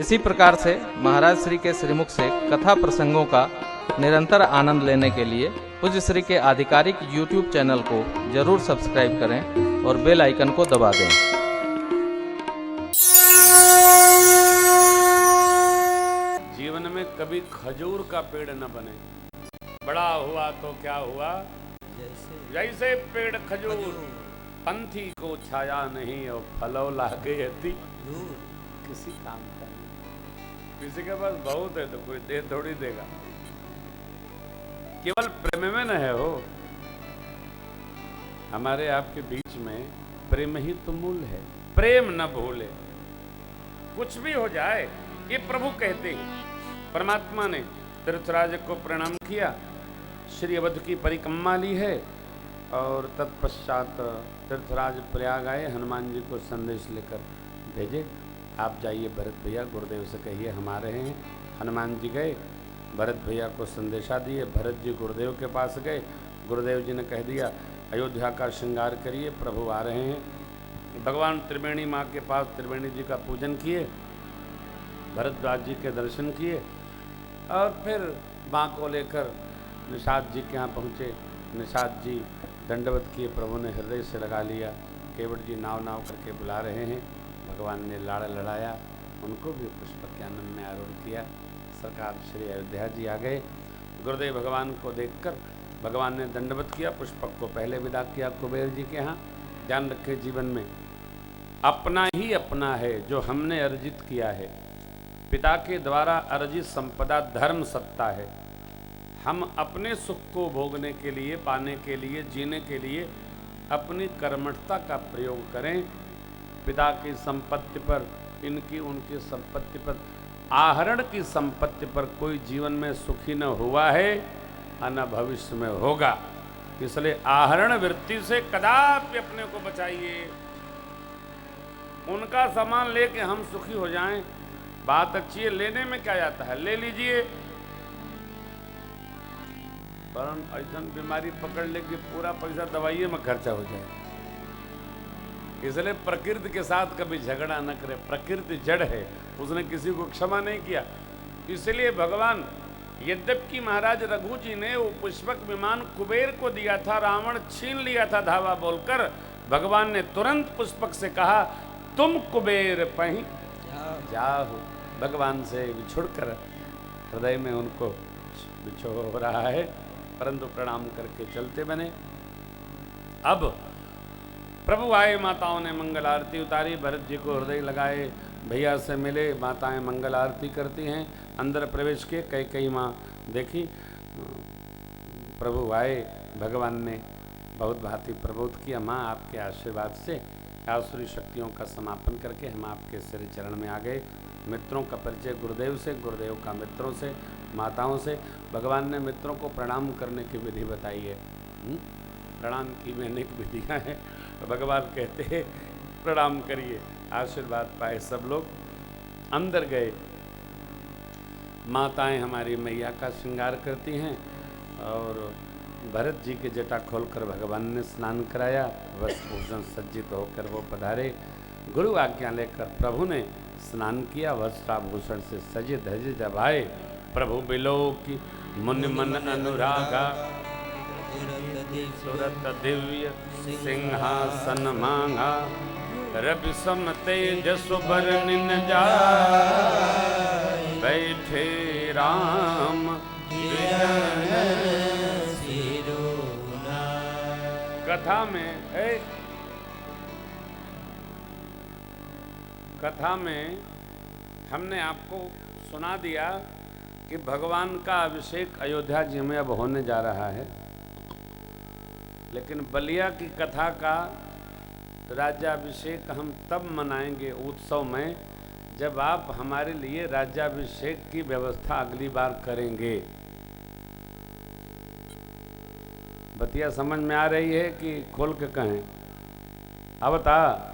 इसी प्रकार से महाराज श्री के श्रीमुख से कथा प्रसंगों का निरंतर आनंद लेने के लिए पूज्य श्री के आधिकारिक YouTube चैनल को जरूर सब्सक्राइब करें और बेल आइकन को दबा दें। जीवन में कभी खजूर का पेड़ न बने। बड़ा हुआ तो क्या हुआ, जैसे पेड़ खजूर, पंथी को छाया नहीं और फलो लागे यदि किसी काम का नहीं। किसी के पास बहुत है तो कोई दे थोड़ी देगा। केवल प्रेम में न है हो, हमारे आपके बीच में प्रेम ही तो मूल है। प्रेम न भूले, कुछ भी हो जाए। ये प्रभु कहते हैं। परमात्मा ने तीर्थराज को प्रणाम किया, श्री अवध की परिक्रमा ली है और तत्पश्चात तीर्थराज प्रयाग आए। हनुमान जी को संदेश लेकर भेजे, आप जाइए भरत भैया गुरुदेव से कहिए हम आ रहे हैं। हनुमान जी गए, भरत भैया को संदेशा दिए। भरत जी गुरुदेव के पास गए, गुरुदेव जी ने कह दिया अयोध्या का श्रृंगार करिए, प्रभु आ रहे हैं। भगवान त्रिवेणी माँ के पास त्रिवेणी जी का पूजन किए, भरद्वाज जी के दर्शन किए और फिर माँ को लेकर निषाद जी के यहाँ पहुँचे। निषाद जी दंडवत किए, प्रभु ने हृदय से लगा लिया। केवट जी नाव नाव करके बुला रहे हैं। भगवान ने लाड़ लड़ाया, उनको भी पुष्पक के आनंद में आरूढ़ किया। सरकार श्री अयोध्या जी आ गए। गुरुदेव भगवान को देखकर भगवान ने दंडवत किया, पुष्पक को पहले विदा किया कुबेर जी के यहाँ। ध्यान रखे, जीवन में अपना ही अपना है जो हमने अर्जित किया है। पिता के द्वारा अर्जित संपदा धर्म सत्ता है। हम अपने सुख को भोगने के लिए, पाने के लिए, जीने के लिए अपनी कर्मठता का प्रयोग करें। पिता की संपत्ति पर, इनकी उनकी संपत्ति पर, आहरण की संपत्ति पर कोई जीवन में सुखी न हुआ है और न भविष्य में होगा। इसलिए आहरण वृत्ति से कदापि अपने को बचाइए। उनका सामान लेके हम सुखी हो जाएं, बात अच्छी है, लेने में क्या जाता है, ले लीजिए। परंतु ऐसा बीमारी पकड़ ले कि पूरा पैसा दवाइये में खर्चा हो जाए। इसलिए प्रकृति के साथ कभी झगड़ा न करे। प्रकृति जड़ है, उसने किसी को क्षमा नहीं किया। इसलिए भगवान, यद्यपि महाराज रघु जी ने वो पुष्पक विमान कुबेर को दिया था, रावण छीन लिया था धावा बोलकर, भगवान ने तुरंत पुष्पक से कहा तुम कुबेर पहीं जाओ। भगवान से बिछुड़कर हृदय में उनको बिछो हो रहा है, परंतु प्रणाम करके चलते बने। अब प्रभु आए, माताओं ने मंगल आरती उतारी, भरत जी को हृदय लगाए, भैया से मिले, माताएं मंगल आरती करती हैं। अंदर प्रवेश किए, कई माँ देखी, प्रभु आए। भगवान ने बहुत भांति प्रबोध किया, माँ आपके आशीर्वाद से आसुरी शक्तियों का समापन करके हम आपके श्री चरण में आ गए। मित्रों का परिचय गुरुदेव से, गुरुदेव का मित्रों से, माताओं से। भगवान ने मित्रों को प्रणाम करने की विधि बताई है। प्रणाम की में अनेक विधियाँ हैं। भगवान कहते हैं प्रणाम करिए, आशीर्वाद पाए सब लोग। अंदर गए, माताएं हमारी मैया का श्रृंगार करती हैं और भरत जी के जटा खोलकर भगवान ने स्नान कराया। वस्त्र भूषण सज्जित होकर वो पधारे। गुरु आज्ञा लेकर प्रभु ने स्नान किया। वस्त्राभूषण से सजे धजे जब आए, प्रभु बिलो की मुनि मन अनुरागा, सुरत दिव्य सिंहासन मांगा, रवि सम तेज सुबरनिन जा, बैठे राम कथा में हमने आपको सुना दिया कि भगवान का अभिषेक अयोध्या जी में अब होने जा रहा है। लेकिन बलिया की कथा का राज्याभिषेक हम तब मनाएंगे उत्सव में जब आप हमारे लिए राज्याभिषेक की व्यवस्था अगली बार करेंगे। बतिया समझ में आ रही है कि खोल के कहें? अब बता,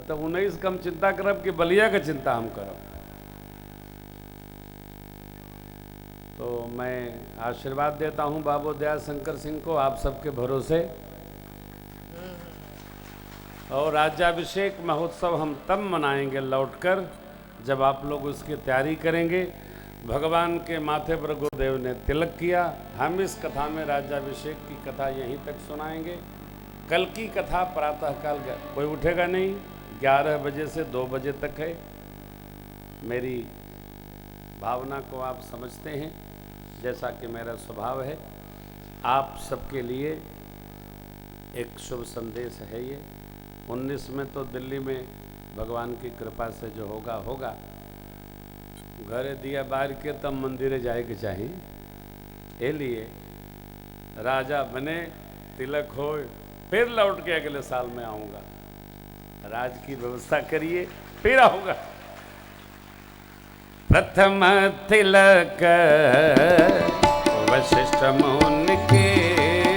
तो 19 कम चिंता करब कि बलिया का चिंता हम करब। तो मैं आशीर्वाद देता हूं बाबू दया शंकर सिंह को, आप सबके भरोसे। और राज्याभिषेक महोत्सव हम तब मनाएंगे लौटकर जब आप लोग उसकी तैयारी करेंगे। भगवान के माथे पर गुरुदेव ने तिलक किया। हम इस कथा में राज्याभिषेक की कथा यहीं तक सुनाएंगे। कल की कथा प्रातःकाल कोई उठेगा नहीं, 11 बजे से 2 बजे तक है। मेरी भावना को आप समझते हैं, जैसा कि मेरा स्वभाव है। आप सबके लिए एक शुभ संदेश है ये। 19 में तो दिल्ली में भगवान की कृपा से जो होगा होगा। घरे दिया बार के तब मंदिरे जाए के चाहिए। ए लिए राजा बने, तिलक हो, फिर लौट के अगले साल में आऊँगा। राज की व्यवस्था करिए, फिर आऊँगा। प्रथम तिलक वशिष्ठ मुनि के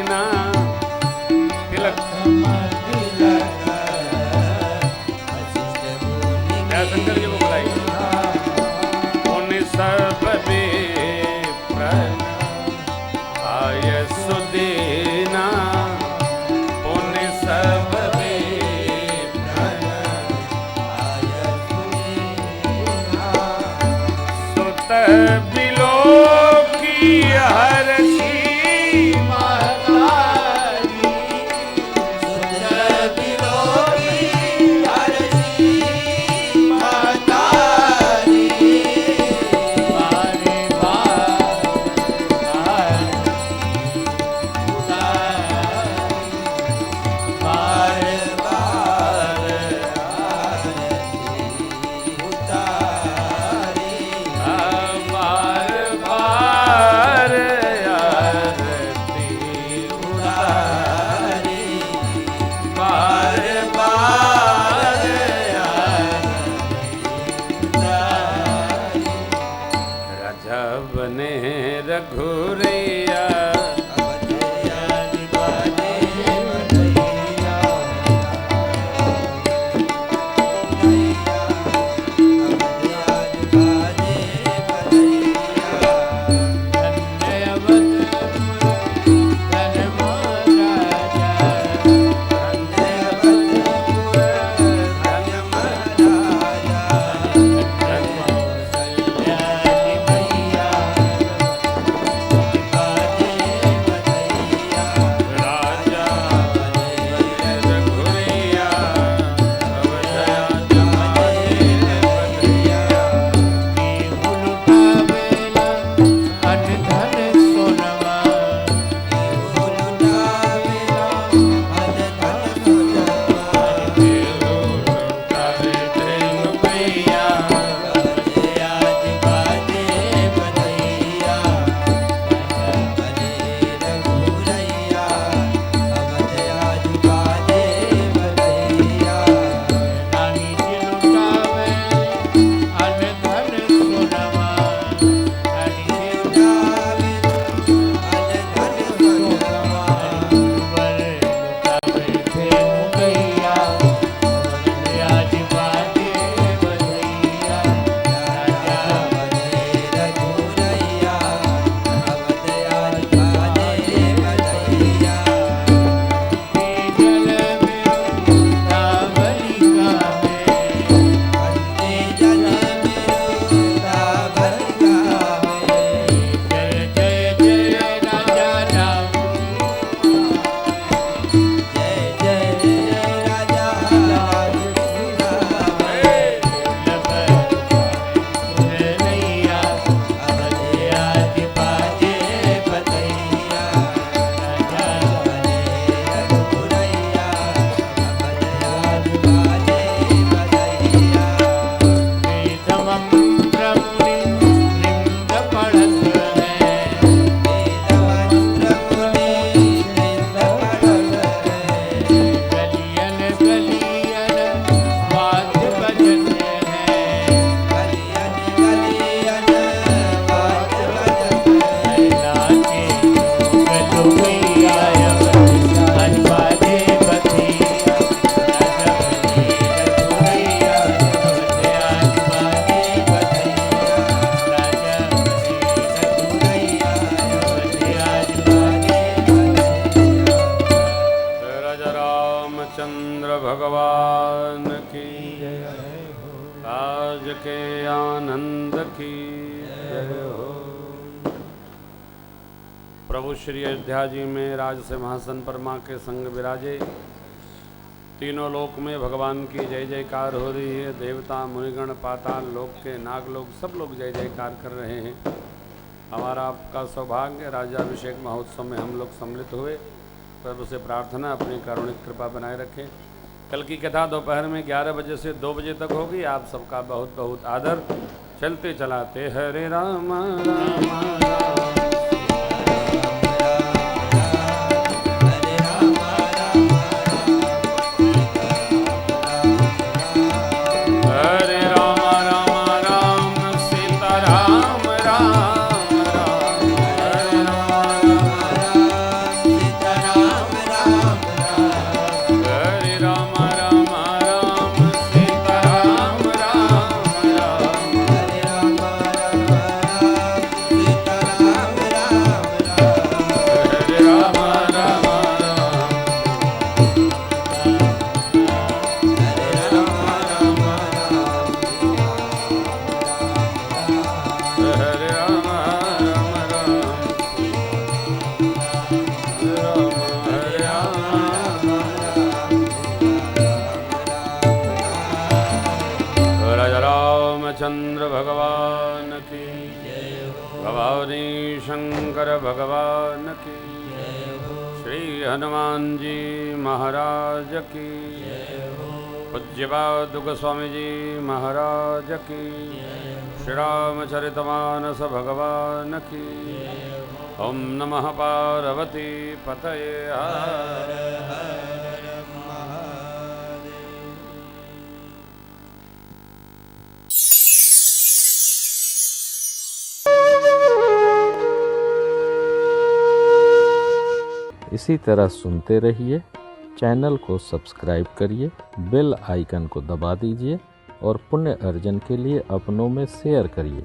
नाम। तिलक शंकर जी को बुलाइए। उन सब आय सुदीना, उन सब सुत बिलो की हर सीमा। भगवान की काज के आनंद की जय हो। प्रभु श्री अयोध्या जी में राज सिंहासन पर माँ के संग विराजे। तीनों लोक में भगवान की जय जयकार हो रही है। देवता मुनिगण पाताल लोक के नाग लोग सब लोग जय जयकार कर रहे हैं। हमारा आपका सौभाग्य राजाभिषेक महोत्सव में हम लोग सम्मिलित हुए। प्रभु से प्रार्थना अपनी कारुणिक कृपा बनाए रखें। कल की कथा दोपहर में 11 बजे से 2 बजे तक होगी। आप सबका बहुत बहुत आदर। चलते चलाते हरे राम राम राम चंद्र भगवान की भवानी शंकर भगवान की श्री हनुमान जी महाराज की पूज्यपाद गोस्वामी जी महाराज की श्री रामचरितमानस भगवान की। ओम नमः पार्वती पतये हर हर महादेव। इसी तरह सुनते रहिए। चैनल को सब्सक्राइब करिए, बेल आइकन को दबा दीजिए और पुण्य अर्जन के लिए अपनों में शेयर करिए।